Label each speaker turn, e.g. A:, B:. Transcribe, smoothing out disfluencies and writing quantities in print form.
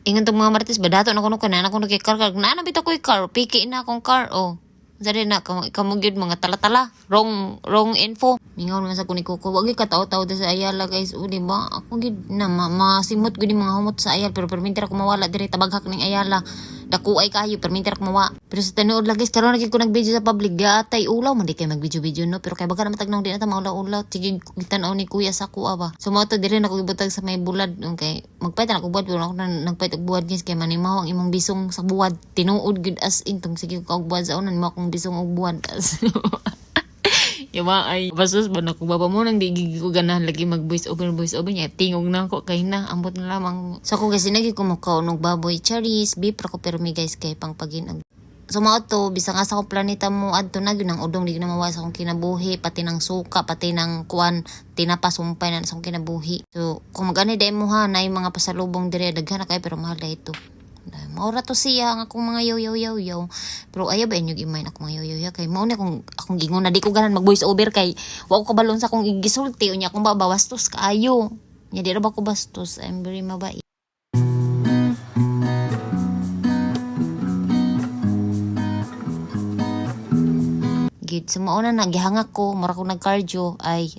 A: Ingon tong mga Martes, badato na kuno kana kuno kay car. Naana bitaw ko'y car, piki na akong car. Oh. Dali na kamo gyud mga tala-tala. Wrong info. Mingaw naman sa kuni ko. Wag ka tao-tao sa Ayala guys. O di ba? Ako gid na masimot gud mga humot sa Ayala pero perminter ako mawala diri tabaghak ning Ayala. Dako ay kayo perminter ako mawa. Pero sa tinuod lang guys karon lagi ko nag-video sa public gatay ulaw man di kay mag-video no pero kay baga na matagnaw di na ta maulaw-ulaw tigig gitan-aw ni kuya sa kuha ba. So mo to diri na ko ibutag sa may bulad okay. Magpait na ako buwad pero ako na nagpait og buwad guys kay manimaw ang imong bisong sa buwad. Tinuod gud as in tong sige ko og buwad sa unan mo akong bisong og buwad. Yawa ay basos ba na kung baba mo nang digigi ko ganahan lagi mag voice over niya tingog na ako kay na ambot na lamang so ako kasi nagi kumukaw ng baboy charis beef ako pero mi guys kay pang paginag so mao to bisa nga sa akong planeta mo adto na gyud ang udong di na mawas akong kinabuhi pati ng suka pati ng kuan tinapasumpay na sa akong kinabuhi so kung magani dai mo ha nay mga pasalubong dire daghan na kay pero mahal dai ito. Maura to siya ang akong mga yaw. Pero ayaw ba inyo gimay na akong mga yaw kay mao na akong gingon na di ko ganan mag voice over kay wa ko kabalon sa akong gisulti unya akong babastos kaayo. Nya di ra ba ko bastos I'm very mabait. Gid sumauna na gihangak ko mura ko nag cardio ay